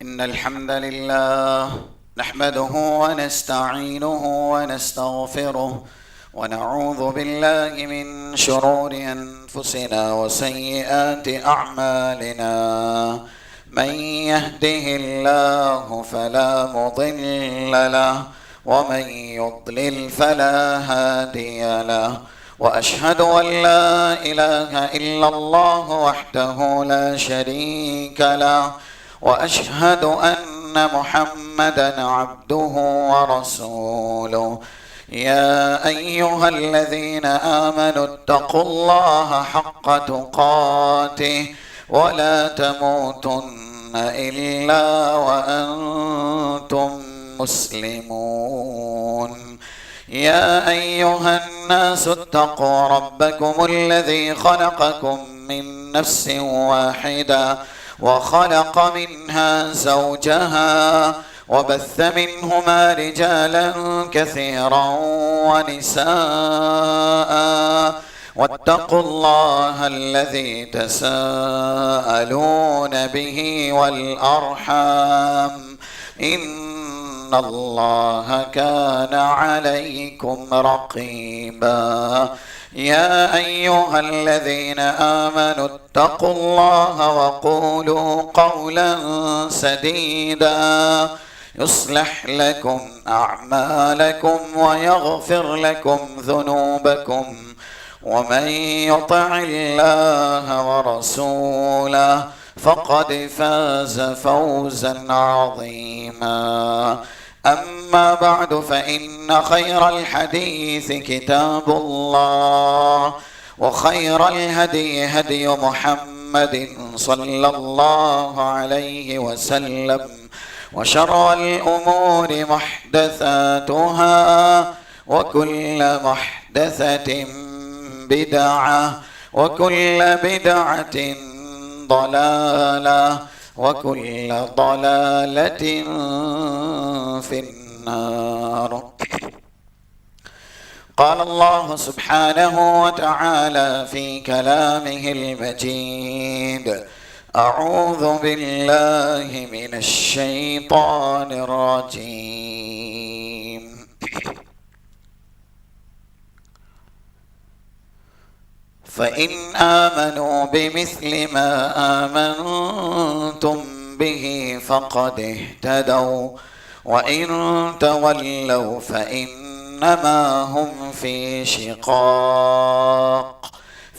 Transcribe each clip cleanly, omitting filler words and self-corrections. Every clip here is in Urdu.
إن الحمد لله نحمده ونستعينه ونستغفره ونعوذ بالله من شرور أنفسنا وسيئات أعمالنا. من يهده الله فلا مضل له ومن يضلل فلا هادي له، وأشهد أن لا إله إلا الله وحده لا شريك له، وأشهد أن محمدًا عبده ورسوله. يا أيها الذين آمنوا اتقوا الله حق تقاته ولا تموتن إلا وأنتم مسلمون. يا أيها الناس اتقوا ربكم الذي خلقكم من نفس واحدة وخلق منها زوجها وبث منهما رجالا كثيرا ونساء، واتقوا الله الذي تساءلون به والأرحام، إن الله كان عليكم رقيبا. يا أيها الذين آمنوا اتقوا الله وقولوا قولا سديدا يصلح لكم أعمالكم ويغفر لكم ذنوبكم، ومن يطع الله ورسوله فقد فاز فوزا عظيما. أما بعد، فإن خير الحديث كتاب الله، وخير الهدي هدي محمد صلى الله عليه وسلم، وشر الأمور محدثاتها، وكل محدثة بدعة، وكل بدعة ضلالة، وكل ضلالة في النار. قال الله سبحانه وتعالى في كلامه المجيد: أعوذ بالله من الشيطان الرجيم. فإن آمنوا بمثل ما آمنتم به فقد اهتدوا، وإن تولوا فإنما هم في شقاق،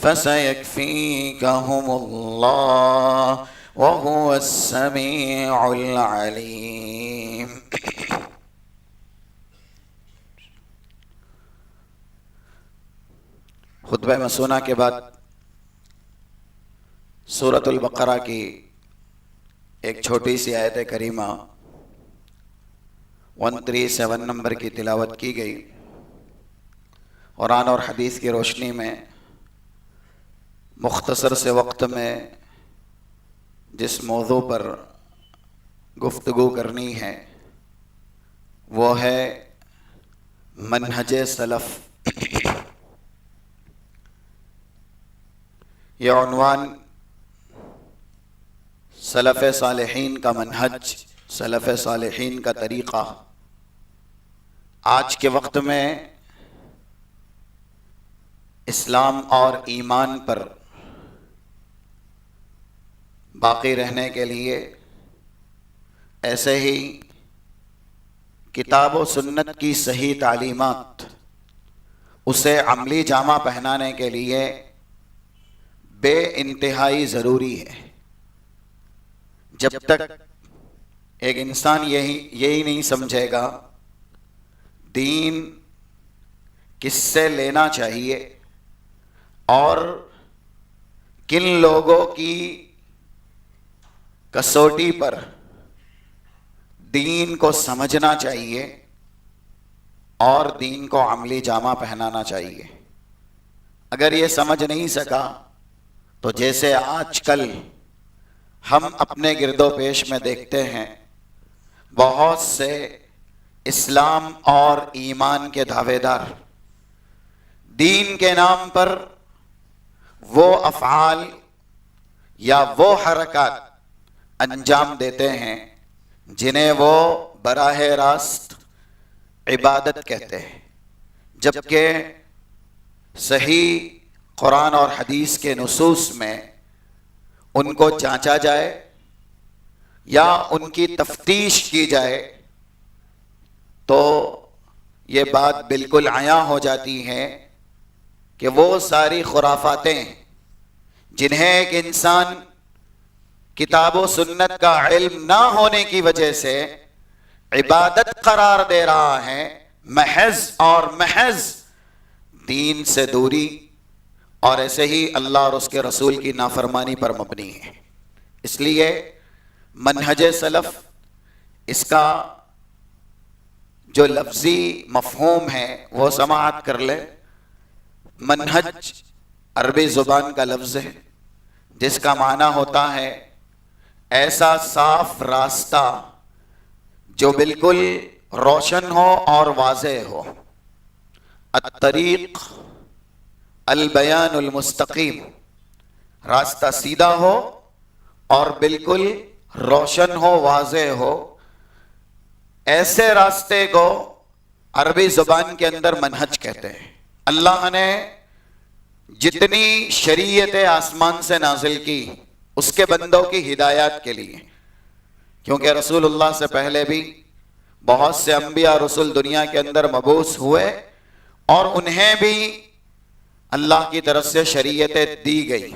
فسيكفيكهم الله وهو السميع العليم. خطبہ مسونہ کے بعد سورۃ البقرہ کی ایک چھوٹی سی آیت کریمہ 137 نمبر کی تلاوت کی گئی۔ قرآن اور حدیث کی روشنی میں مختصر سے وقت میں جس موضوع پر گفتگو کرنی ہے وہ ہے منہج سلف۔ یہ عنوان سلف صالحین کا منہج، سلف صالحین کا طریقہ آج کے وقت میں اسلام اور ایمان پر باقی رہنے کے لیے، ایسے ہی کتاب و سنت کی صحیح تعلیمات اسے عملی جامہ پہنانے کے لیے بے انتہائی ضروری ہے۔ جب تک ایک انسان یہی نہیں سمجھے گا دین کس سے لینا چاہیے اور کن لوگوں کی کسوٹی پر دین کو سمجھنا چاہیے اور دین کو عملی جامہ پہنانا چاہیے، اگر یہ سمجھ نہیں سکا تو جیسے آج کل ہم اپنے گرد و پیش میں دیکھتے ہیں، بہت سے اسلام اور ایمان کے دعوے دار دین کے نام پر وہ افعال یا وہ حرکات انجام دیتے ہیں جنہیں وہ براہ راست عبادت کہتے ہیں، جبکہ صحیح قرآن اور حدیث کے نصوص میں ان کو جانچا جائے یا ان کی تفتیش کی جائے تو یہ بات بالکل عیاں ہو جاتی ہے کہ وہ ساری خرافاتیں جنہیں ایک انسان کتاب و سنت کا علم نہ ہونے کی وجہ سے عبادت قرار دے رہا ہے، محض اور محض دین سے دوری اور ایسے ہی اللہ اور اس کے رسول کی نافرمانی پر مبنی ہے۔ اس لیے منہج سلف، اس کا جو لفظی مفہوم ہے وہ سماعت کر لے۔ منہج عربی زبان کا لفظ ہے جس کا معنی ہوتا ہے ایسا صاف راستہ جو بالکل روشن ہو اور واضح ہو۔ الطریق البیان المستقیم، راستہ سیدھا ہو اور بالکل روشن ہو، واضح ہو، ایسے راستے کو عربی زبان کے اندر منہج کہتے ہیں۔ اللہ نے جتنی شریعت آسمان سے نازل کی اس کے بندوں کی ہدایات کے لیے، کیونکہ رسول اللہ سے پہلے بھی بہت سے انبیاء رسول دنیا کے اندر مبعوث ہوئے اور انہیں بھی اللہ کی طرف سے شریعتیں دی گئی۔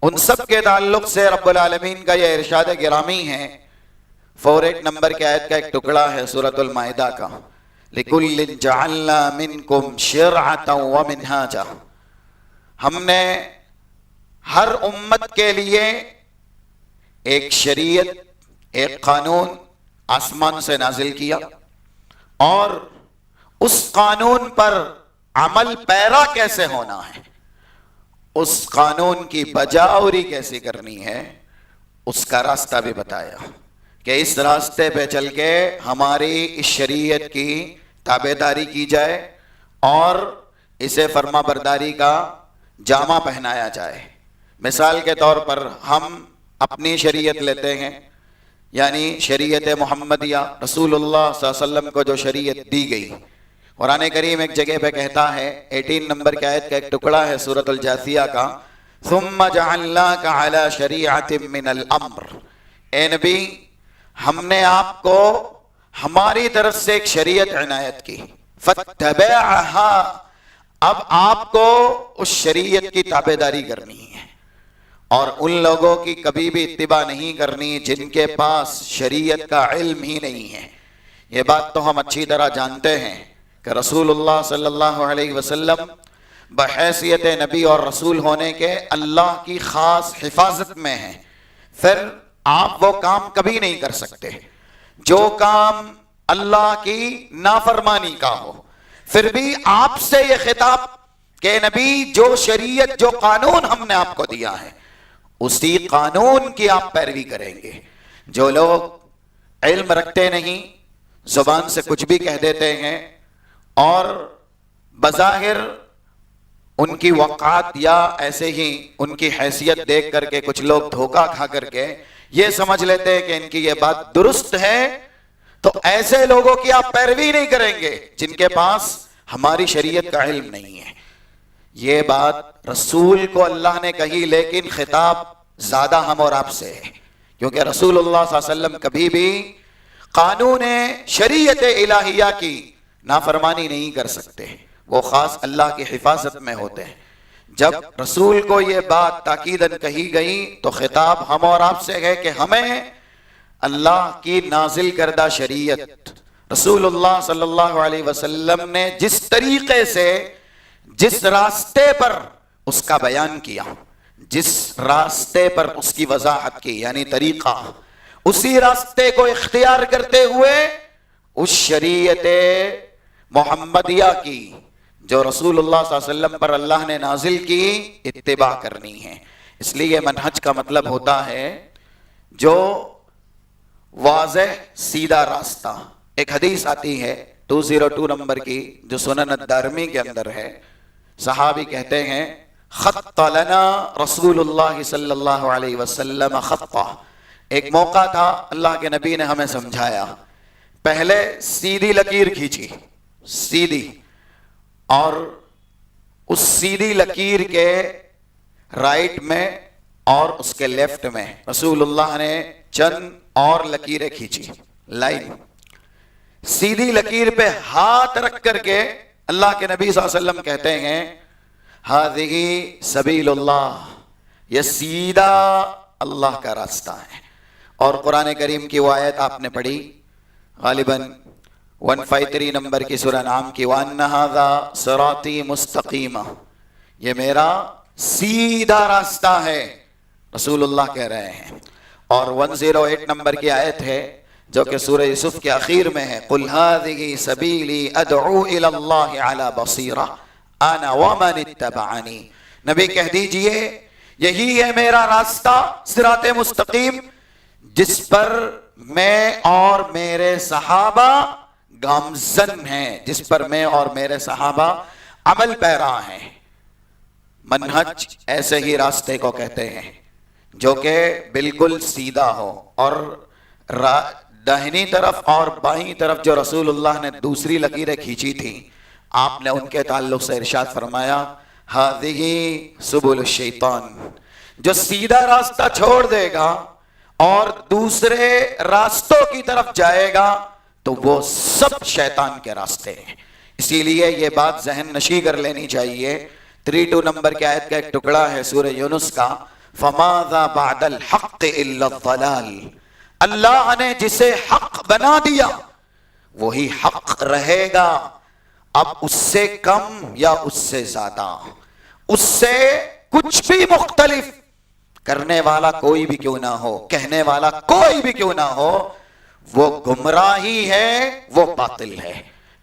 ان سب کے تعلق سے رب العالمین کا یہ ارشاد گرامی ہے، 48 نمبر کی آیت کا ایک ٹکڑا ہے سورۃ المائدہ کا، لِكُلٍّ جَعَلْنَا مِنْكُمْ شِرْعَةً وَمِنْهَاجًا، ہم نے ہر امت کے لیے ایک شریعت، ایک قانون آسمان سے نازل کیا، اور اس قانون پر عمل پیرا کیسے ہونا ہے، اس قانون کی بجاوری کیسے کرنی ہے، اس کا راستہ بھی بتایا کہ اس راستے پہ چل کے ہماری اس شریعت کی تابعداری کی جائے اور اسے فرما برداری کا جامہ پہنایا جائے۔ مثال کے طور پر ہم اپنی شریعت لیتے ہیں، یعنی شریعت محمدیہ، رسول اللہ صلی اللہ علیہ وسلم کو جو شریعت دی گئی۔ قرآن کریم ایک جگہ پہ کہتا ہے، 18 نمبر کی آیت کا ایک ٹکڑا ہے سورۃ الجاثیہ کا، ثم جعلناک علی شریعۃ من الامر، اے نبی ہم نے آپ کو ہماری طرف سے ایک شریعت عنایت کی، فاتبعها، اب آپ کو اس شریعت کی تابعداری کرنی ہے اور ان لوگوں کی کبھی بھی اتباع نہیں کرنی جن کے پاس شریعت کا علم ہی نہیں ہے۔ یہ بات تو ہم اچھی طرح جانتے ہیں کہ رسول اللہ صلی اللہ علیہ وسلم بحیثیت نبی اور رسول ہونے کے اللہ کی خاص حفاظت میں ہیں، پھر آپ وہ کام کبھی نہیں کر سکتے جو کام اللہ کی نافرمانی کا ہو۔ پھر بھی آپ سے یہ خطاب کہ نبی جو شریعت، جو قانون ہم نے آپ کو دیا ہے اسی قانون کی آپ پیروی کریں گے۔ جو لوگ علم رکھتے نہیں، زبان سے کچھ بھی کہہ دیتے ہیں اور بظاہر ان کی وقعت یا ایسے ہی ان کی حیثیت دیکھ کر کے کچھ لوگ دھوکہ کھا کر کے یہ سمجھ لیتے ہیں کہ ان کی یہ بات درست ہے، تو ایسے لوگوں کی آپ پیروی نہیں کریں گے جن کے پاس ہماری شریعت کا علم نہیں ہے۔ یہ بات رسول کو اللہ نے کہی، لیکن خطاب زیادہ ہم اور آپ سے ہے، کیونکہ رسول اللہ صلی اللہ علیہ وسلم کبھی بھی قانون شریعت الہیہ کی نافرمانی نہیں کر سکتے، وہ خاص اللہ کی حفاظت میں ہوتے ہیں۔ جب رسول کو یہ بات تاکیداً کہی گئی تو خطاب ہم اور آپ سے ہے کہ ہمیں اللہ کی نازل کردہ شریعت، رسول اللہ صلی اللہ علیہ وسلم نے جس طریقے سے، جس راستے پر اس کا بیان کیا، جس راستے پر اس کی وضاحت کی، یعنی طریقہ، اسی راستے کو اختیار کرتے ہوئے اس شریعت محمدیہ کی جو رسول اللہ صلی اللہ علیہ وسلم پر اللہ نے نازل کی اتباع کرنی ہے۔ اس لیے منہج کا مطلب ہوتا ہے جو واضح سیدھا راستہ۔ ایک حدیث آتی ہے 202 نمبر کی جو سنن الدارمی کے اندر ہے، صحابی کہتے ہیں خط لنا رسول اللہ صلی اللہ علیہ وسلم خطا، ایک موقع تھا اللہ کے نبی نے ہمیں سمجھایا، پہلے سیدھی لکیر کھینچی، سیدھی، اور اس سیدھی لکیر کے رائٹ میں اور اس کے لیفٹ میں رسول اللہ نے چند اور لکیریں کھینچی، لائن، سیدھی لکیر پہ ہاتھ رکھ کر کے اللہ کے نبی صلی اللہ علیہ وسلم کہتے ہیں ہذہ سبیل اللہ، یہ سیدھا اللہ کا راستہ ہے۔ اور قرآن کریم کی وہ آیت آپ نے پڑھی غالباً 153 نمبر کی سورہ انعام کی، وَأَنَّ هَذَا صِرَاطِي مُسْتَقِيمًا، یہ میرا سیدھا راستہ ہے، رسول اللہ کہہ رہے ہیں۔ اور 108 نمبر کی آیت ہے جو کہ سورہ یوسف کے آخر میں ہے، قُلْ هَذِهِ سَبِيلِي أَدْعُو إِلَى اللَّهِ عَلَى بَصِيرَةٍ أَنَا وَمَنِ اتَّبَعَنِي، نبی کہہ دیجئے یہی ہے میرا راستہ صراط مستقیم جس پر میں اور میرے صحابہ گامزن ہیں، جس پر میں اور میرے صحابہ عمل پیرا ہیں۔ منہج ایسے ہی راستے کو کہتے ہیں جو کہ بالکل سیدھا ہو، اور داہنی طرف اور بائیں طرف جو رسول اللہ نے دوسری لکیریں کھینچی تھی، آپ نے ان کے تعلق سے ارشاد فرمایا ہذہ سبل الشیطان، جو سیدھا راستہ چھوڑ دے گا اور دوسرے راستوں کی طرف جائے گا تو وہ سب شیطان کے راستے ہیں۔ اسی لیے یہ بات ذہن نشی کر لینی چاہیے۔ 32 نمبر کی آیت کا ایک ٹکڑا ہے سورہ یونس کا، فَمَاذَا بَعْدَ الْحَقِّ إِلَّا الضَّلَالِ، اللہ نے جسے حق بنا دیا وہی حق رہے گا، اب اس سے کم یا اس سے زیادہ، اس سے کچھ بھی مختلف کرنے والا کوئی بھی کیوں نہ ہو، کہنے والا کوئی بھی کیوں نہ ہو، وہ گمراہی ہے، وہ باطل ہے۔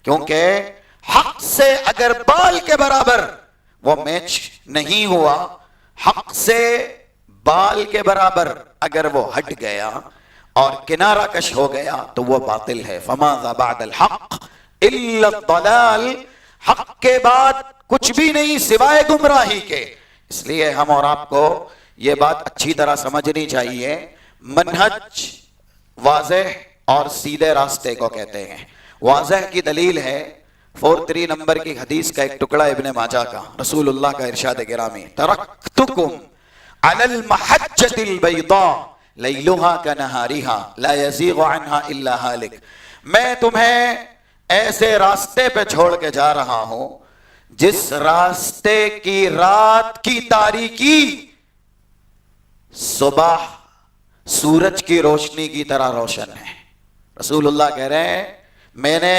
کیونکہ حق سے اگر بال کے برابر وہ میچ نہیں ہوا، حق سے بال کے برابر اگر وہ ہٹ گیا اور کنارہ کش ہو گیا تو وہ باطل ہے۔ فَمَاذَا بَعْدَ الْحَقِّ إِلَّا الضَّلَالِ، حق کے بعد کچھ بھی نہیں سوائے گمراہی کے۔ اس لیے ہم اور آپ کو یہ بات اچھی طرح سمجھنی چاہیے، منہج واضح اور سیدھے راستے کو کہتے ہیں۔ واضح کی دلیل ہے 43 نمبر کی حدیث کا ایک ٹکڑا ابن ماجہ کا، رسول اللہ کا ارشاد گرامی، ترکتکم علی المحجۃ البیضاء لیلھا کنہارھا لا یزیغ عنھا الا ہالک، میں تمہیں ایسے راستے پہ چھوڑ کے جا رہا ہوں جس راستے کی رات کی تاریکی صبح سورج کی روشنی کی طرح روشن ہے۔ رسول اللہ کہہ رہے ہیں میں نے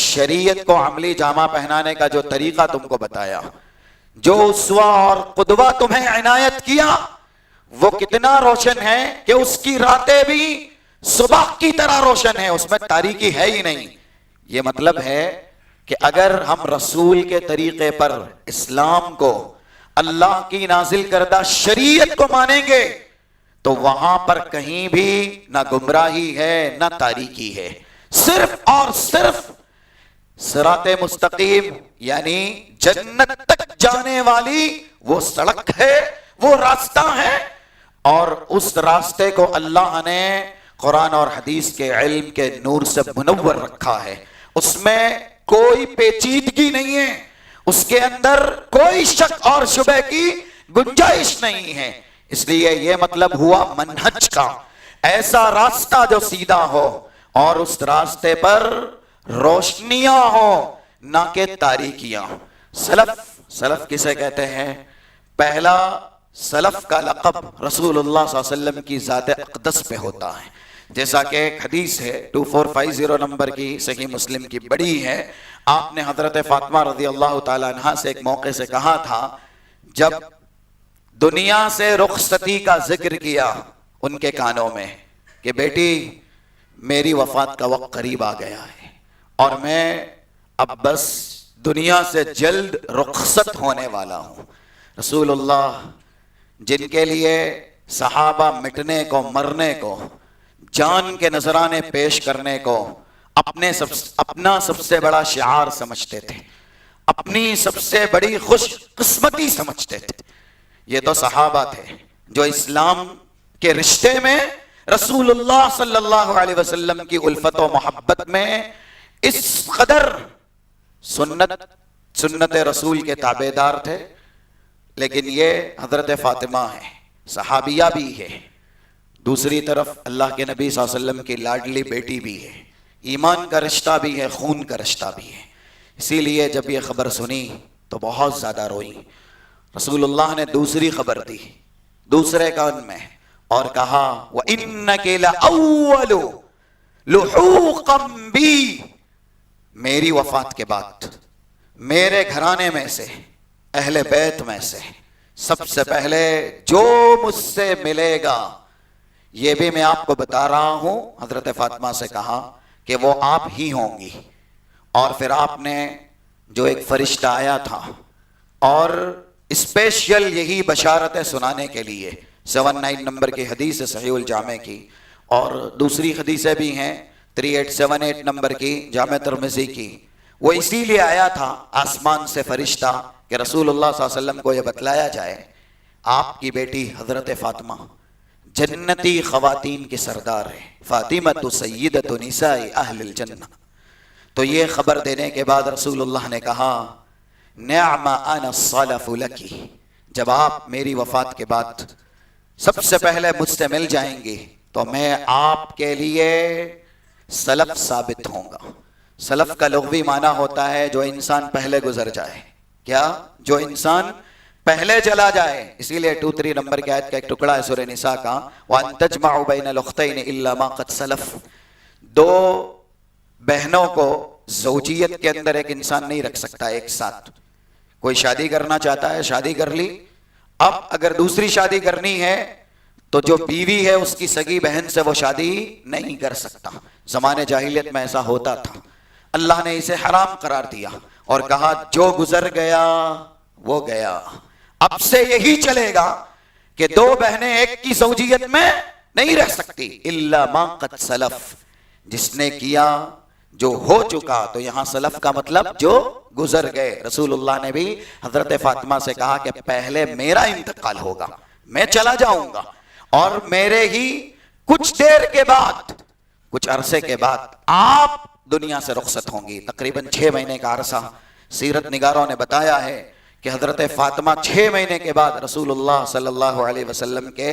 شریعت کو عملی جامہ پہنانے کا جو طریقہ تم کو بتایا، جو اسوہ اور قدوہ تمہیں عنایت کیا، وہ کتنا روشن ہے کہ اس کی راتیں بھی صبح کی طرح روشن ہے، اس میں تاریکی ہے ہی نہیں۔ یہ مطلب ہے کہ اگر ہم رسول کے طریقے پر اسلام کو، اللہ کی نازل کردہ شریعت کو مانیں گے تو وہاں پر کہیں بھی نہ گمراہی ہے نہ تاریکی ہے، صرف اور صرف صراط مستقیم یعنی جنت تک جانے والی وہ سڑک ہے، وہ راستہ ہے، اور اس راستے کو اللہ نے قرآن اور حدیث کے علم کے نور سے منور رکھا ہے۔ اس میں کوئی پیچیدگی نہیں ہے، اس کے اندر کوئی شک اور شبہ کی گنجائش نہیں ہے۔ اس لیے یہ مطلب ہوا منہج کا، ایسا راستہ جو سیدھا ہو اور اس راستے پر روشنیاں ہو نہ کہ تاریکیاں۔ سلف کسے کہتے ہیں؟ پہلا سلف کا لقب رسول اللہ صلی اللہ علیہ وسلم کی ذات اقدس پہ ہوتا ہے، جیسا کہ ایک حدیث ہے 2450 نمبر کی، صحیح مسلم کی، بڑی ہے۔ آپ نے حضرت فاطمہ رضی اللہ تعالیٰ عنہ سے ایک موقع سے کہا تھا، جب دنیا سے رخصتی کا ذکر کیا ان کے کانوں میں کہ بیٹی میری وفات کا وقت قریب آ گیا ہے اور میں اب بس دنیا سے جلد رخصت ہونے والا ہوں۔ رسول اللہ جن کے لیے صحابہ مٹنے کو، مرنے کو، جان کے نذرانے پیش کرنے کو اپنا سب سے بڑا شعار سمجھتے تھے، اپنی سب سے بڑی خوش قسمتی سمجھتے تھے، یہ تو صحابہ تھے جو اسلام کے رشتے میں رسول اللہ صلی اللہ علیہ وسلم کی الفت و محبت میں اس قدر سنت رسول کے تابع دار تھے. لیکن یہ حضرت فاطمہ ہے، صحابیہ بھی ہے، دوسری طرف اللہ کے نبی صلی اللہ علیہ وسلم کی لاڈلی بیٹی بھی ہے، ایمان کا رشتہ بھی ہے، خون کا رشتہ بھی ہے. اسی لیے جب یہ خبر سنی تو بہت زیادہ روئی. رسول اللہ نے دوسری خبر دی دوسرے کان میں اور کہا وَإِنَّكِ لَأَوَّلُ لُحُوقًا بِي، میری وفات کے بعد میرے گھرانے میں سے، اہل بیت میں سے سب سے پہلے جو مجھ سے ملے گا، یہ بھی میں آپ کو بتا رہا ہوں، حضرت فاطمہ سے کہا کہ وہ آپ ہی ہوں گی. اور پھر آپ نے جو ایک فرشتہ آیا تھا اور اسپیشل یہی بشارتیں سنانے کے لیے، 79 نمبر کی حدیث ہے صحیح الجامع کی، اور دوسری حدیثیں بھی ہیں 3878 نمبر کی جامع ترمذی کی. وہ اسی لیے آیا تھا آسمان سے فرشتہ کہ رسول اللہ صلی اللہ علیہ وسلم کو یہ بتلایا جائے آپ کی بیٹی حضرت فاطمہ جنتی خواتین کی سردار ہے، فاطمہ سیدۃ نساء اہل الجنہ. تو یہ خبر دینے کے بعد رسول اللہ نے کہا نعم انا الصلف لکی، جب آپ میری وفات کے بعد سب سے پہلے مجھ سے مل جائیں گے تو میں آپ کے لیے سلف ثابت ہوں گا. سلف کا لغوی معنی ہوتا ہے جو انسان پہلے گزر جائے. کیا؟ جو انسان پہلے چلا جائے. اسی لیے 23 نمبر کی آیت کا ایک ٹکڑا ہے سورہ نساء کا وَأَن تَجْمَعُوا بَيْنَ الْأُخْتَيْنِ إِلَّا مَا قَدْ سَلَفَ، دو بہنوں کو زوجیت کے اندر ایک انسان نہیں رکھ سکتا ایک ساتھ. کوئی شادی کرنا چاہتا ہے، شادی کر لی، اب اگر دوسری شادی کرنی ہے تو جو بیوی ہے اس کی سگی بہن سے وہ شادی نہیں کر سکتا. زمانے جاہلیت میں ایسا ہوتا تھا. اللہ نے اسے حرام قرار دیا اور کہا جو گزر گیا وہ گیا. اب سے یہی چلے گا کہ دو بہنیں ایک کی زوجیت میں نہیں رہ سکتی. الا ما قد سلف، جس نے کیا جو ہو چکا. تو یہاں سلف کا مطلب جو گزر گئے. رسول اللہ نے بھی حضرت فاطمہ سے کہا کہ پہلے میرا انتقال ہوگا، میں چلا جاؤں گا، اور میرے ہی کچھ دیر کے بعد، کچھ عرصے کے بعد آپ دنیا سے رخصت ہوں گی. تقریباً 6 مہینے کا عرصہ سیرت نگاروں نے بتایا ہے کہ حضرت فاطمہ 6 مہینے کے بعد رسول اللہ صلی اللہ علیہ وسلم کے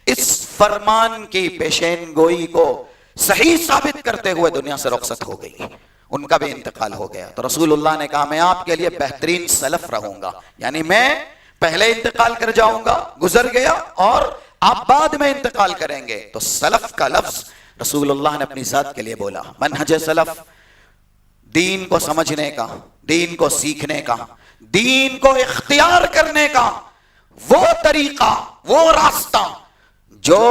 اس فرمان کی پیشین گوئی کو صحیح ثابت کرتے ہوئے دنیا سے رخصت ہو گئی. ان کا بھی انتقال ہو گیا. تو رسول اللہ نے کہا میں آپ کے لیے بہترین سلف رہوں گا، یعنی میں پہلے انتقال کر جاؤں گا، گزر گیا، اور آپ بعد میں انتقال کریں گے. تو سلف کا لفظ رسول اللہ نے اپنی ذات کے لیے بولا. منہج سلف دین کو سمجھنے کا، دین کو سیکھنے کا، دین کو اختیار کرنے کا وہ طریقہ، وہ راستہ جو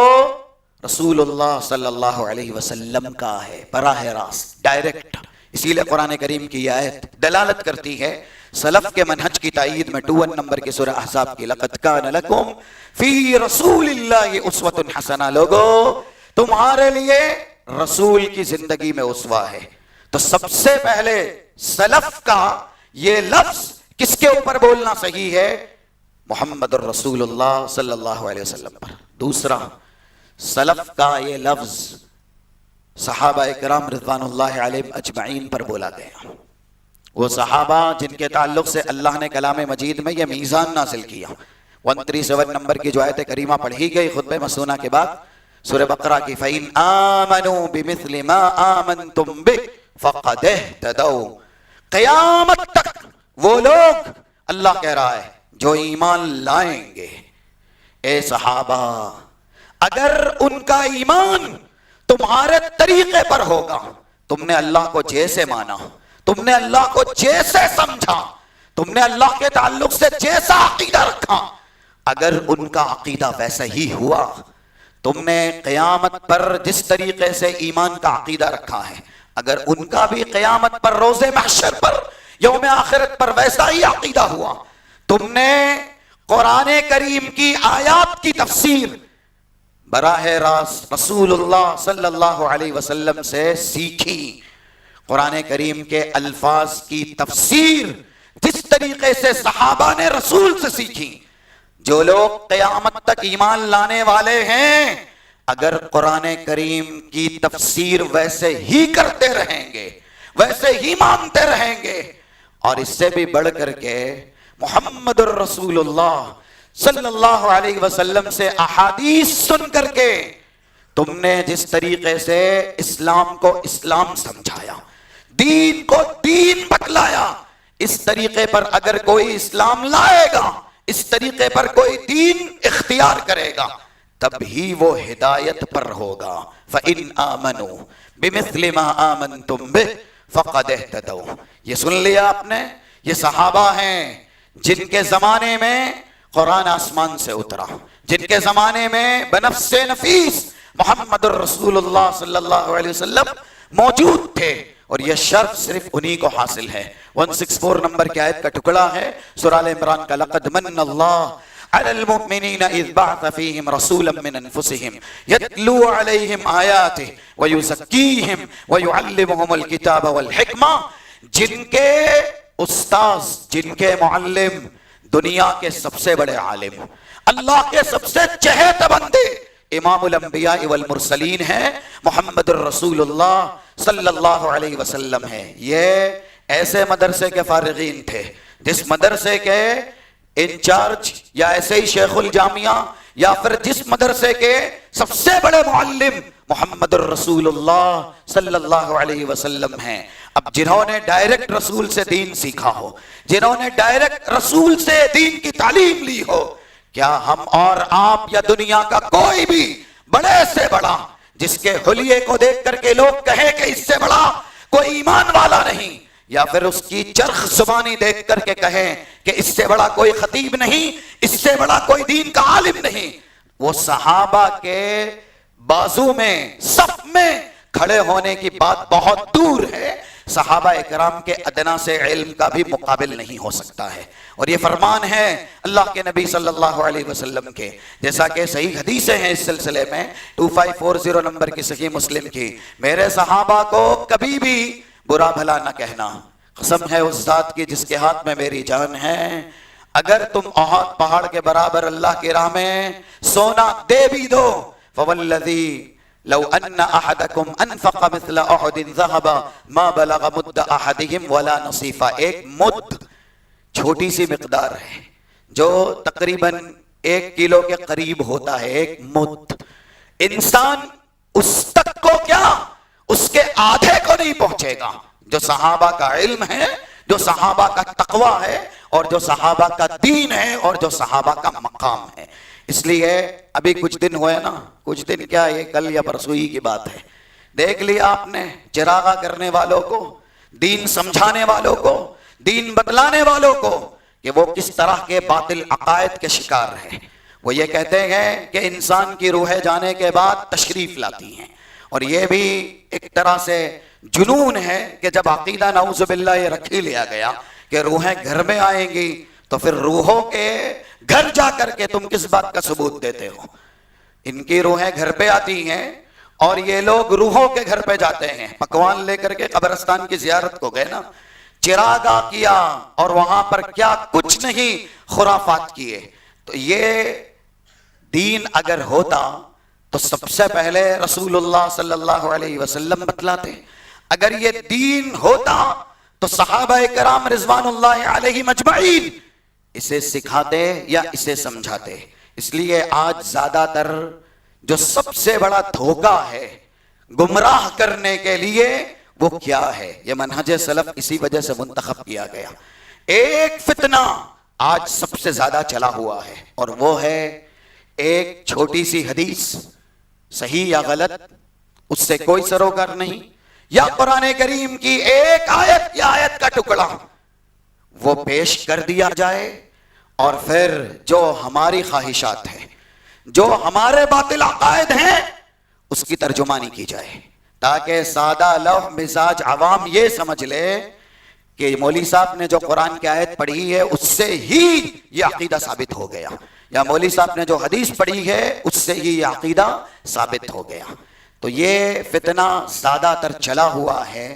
رسول اللہ صلی اللہ علیہ وسلم کا ہے، براہ راست، ڈائریکٹ. اسی لیے قرآن کریم کی آیت دلالت کرتی ہے سلف کے منہج کی تائید میں 51 نمبر کی سورہ احزاب کی لقد کان لکم فی رسول اللہ اسوۃ حسنہ. لوگو تمہارے لیے رسول کی زندگی میں اسوہ ہے. تو سب سے پہلے سلف کا یہ لفظ کس کے اوپر بولنا صحیح ہے؟ محمد الرسول اللہ صلی اللہ علیہ وسلم پر. دوسرا، سلف کا یہ لفظ صحابہ کرام رضوان اللہ علیہم اجمعین پر بولا گیا. وہ صحابہ جن کے تعلق سے اللہ نے کلام مجید میں یہ میزان نازل کیا. 137 نمبر کی جو آیت کریمہ پڑھی گئی خطبہ مسونہ کے بعد سورہ بقرہ کی فَإِنْ آمَنُوا بِمِثْلِ مَا آمَنْتُمْ بِهِ فَقَدْ اهْتَدَوْا. قیامت تک وہ لوگ، اللہ کہہ رہا ہے، جو ایمان لائیں گے. اے صحابہ، اگر ان کا ایمان تمہارے طریقے پر ہوگا، تم نے اللہ کو جیسے مانا، تم نے اللہ کو جیسے سمجھا، تم نے اللہ کے تعلق سے جیسا عقیدہ رکھا، اگر ان کا عقیدہ ویسا ہی ہوا، تم نے قیامت پر جس طریقے سے ایمان کا عقیدہ رکھا ہے، اگر ان کا بھی قیامت پر، روز محشر پر، یوم آخرت پر ویسا ہی عقیدہ ہوا، تم نے قرآن کریم کی آیات کی تفسیر براہ راست رسول اللہ صلی اللہ علیہ وسلم سے سیکھی، قرآن کریم کے الفاظ کی تفسیر جس طریقے سے صحابہ نے رسول سے سیکھی. جو لوگ قیامت تک ایمان لانے والے ہیں، اگر قرآن کریم کی تفسیر ویسے ہی کرتے رہیں گے، ویسے ہی مانتے رہیں گے، اور اس سے بھی بڑھ کر کے محمد الرسول اللہ صلی اللہ علیہ وسلم سے احادیث سن کر کے تم نے جس طریقے سے اسلام کو اسلام سمجھایا، دین کو دین بتلایا، اس طریقے پر اگر کوئی اسلام لائے گا، اس طریقے پر کوئی دین اختیار کرے گا، تب ہی وہ ہدایت پر ہوگا۔ فَإِنْ آمَنُوا بِمِثْلِ مَا آمَنْتُمْ بِهِ فَقَدْ اهْتَدَوْا۔ یہ سن لیا آپ نے، یہ صحابہ ہیں جن کے زمانے میں قرآن آسمان سے اترا، جن کے زمانے میں بنفس نفیس محمد الرسول اللہ صلی اللہ علیہ وسلم موجود تھے، اور یہ شرف صرف انہی کو حاصل ہے۔ 164 نمبر کی آیت کا ٹکڑا ہے سورہ آل عمران کا، لَقَدْ مَنَّ اللَّهُ عَلَى الْمُؤْمِنِينَ إِذْ بَعَثَ فِيهِمْ رَسُولًا مِّنْ أَنفُسِهِمْ يَتْلُو عَلَيْهِمْ آيَاتِهِ وَيُزَكِّيهِمْ وَيُعَلِّمُهُمُ الْكِتَابَ وَالْحِكْمَةَ، جن کے استاذ، جن کے معلم دنیا کے سب سے بڑے عالم، اللہ کے سب سے چہیتے بندے، امام الانبیاء والمرسلین ہیں، محمد الرسول اللہ صلی اللہ علیہ وسلم ہیں۔ یہ ایسے مدرسے کے فارغین تھے جس مدرسے کے انچارج یا ایسے ہی شیخ الجامعہ یا پھر جس مدرسے کے سب سے بڑے معلم محمد الرسول اللہ صلی اللہ علیہ وسلم ہیں۔ اب جنہوں نے ڈائریکٹ رسول سے دین سیکھا ہو، جنہوں نے ڈائریکٹ رسول سے دین کی تعلیم لی ہو، کیا ہم اور آپ یا دنیا کا کوئی بھی بڑے سے بڑا جس کے حلیے کو دیکھ کر کے لوگ کہیں کہ اس سے بڑا کوئی ایمان والا نہیں، یا پھر اس کی چرخ زبانی دیکھ کر کے کہیں کہ اس سے بڑا کوئی خطیب نہیں، اس سے بڑا کوئی دین کا عالم نہیں، وہ صحابہ کے بازو میں صف میں کھڑے ہونے کی بات بہت دور ہے، صحابہ اکرام کے ادنا سے علم کا بھی مقابل نہیں ہو سکتا ہے۔ اور یہ فرمان ہے اللہ کے نبی صلی اللہ علیہ وسلم کے، جیسا کہ صحیح حدیثیں ہیں اس سلسلے میں 2540 نمبر کی صحیح مسلم کی، میرے صحابہ کو کبھی بھی برا بھلا نہ کہنا، قسم ہے اس ذات کی جس کے ہاتھ میں میری جان ہے، اگر تم احد پہاڑ کے برابر اللہ کی راہ میں سونا دے بھی دو، فوالذی لو ان احدکم انفق مثل احد ذهب ما بلغ مد احدهم ولا نصیفا، ایک مد چھوٹی سی مقدار ہے جو تقریباً 1 کلو کے قریب ہوتا ہے، ایک مد، انسان اس تک کو کیا اس کے آدھے کو نہیں پہنچے گا جو صحابہ کا علم ہے، جو صحابہ کا تقوی ہے، اور جو صحابہ کا دین ہے، اور جو صحابہ کا مقام ہے۔ اس لیے ابھی کچھ دن ہوئے نا، کچھ دن کیا، یہ کل یا پرسوں ہی کی بات ہے، دیکھ لیا آپ نے چراغا کرنے والوں کو، دین سمجھانے والوں کو، دین بتلانے والوں کو، کہ وہ کس طرح کے باطل عقائد کے شکار ہیں۔ وہ یہ کہتے ہیں کہ انسان کی روحیں جانے کے بعد تشریف لاتی ہیں، اور یہ بھی ایک طرح سے جنون ہے کہ جب عقیدہ نعوذ باللہ یہ رکھ ہی لیا گیا کہ روحیں گھر میں آئیں گی، تو پھر روحوں کے گھر جا کر کے تم کس بات کا ثبوت دیتے ہو؟ ان کی روحیں گھر پہ آتی ہیں اور یہ لوگ روحوں کے گھر پہ جاتے ہیں، پکوان لے کر کے قبرستان کی زیارت کو گئے نا، چراغا کیا اور وہاں پر کیا کچھ نہیں خرافات کیے۔ تو یہ دین اگر ہوتا تو سب سے پہلے رسول اللہ صلی اللہ علیہ وسلم بتلاتے، اگر یہ دین ہوتا تو صحابہ کرام رضوان اللہ علیہ مجمعین اسے سکھاتے یا اسے سمجھاتے۔ اس لیے آج زیادہ تر جو سب سے بڑا دھوکہ ہے گمراہ کرنے کے لیے وہ کیا ہے، یہ منہج سلف اسی وجہ سے منتخب کیا گیا۔ ایک فتنہ آج سب سے زیادہ چلا ہوا ہے، اور وہ ہے ایک چھوٹی سی حدیث، صحیح یا غلط اس سے کوئی سروکار نہیں، یا قرآن کریم کی ایک آیت یا آیت کا ٹکڑا وہ پیش کر دیا جائے، اور پھر جو ہماری خواہشات ہیں، جو ہمارے باطل عقائد ہیں، اس کی ترجمانی کی جائے، تاکہ سادہ لوح مزاج عوام یہ سمجھ لے کہ مولوی صاحب نے جو قرآن کی آیت پڑھی ہے اس سے ہی یہ عقیدہ ثابت ہو گیا، یا مولوی صاحب نے جو حدیث پڑھی ہے اس سے ہی یہ عقیدہ ثابت ہو گیا۔ تو یہ فتنہ زیادہ تر چلا ہوا ہے،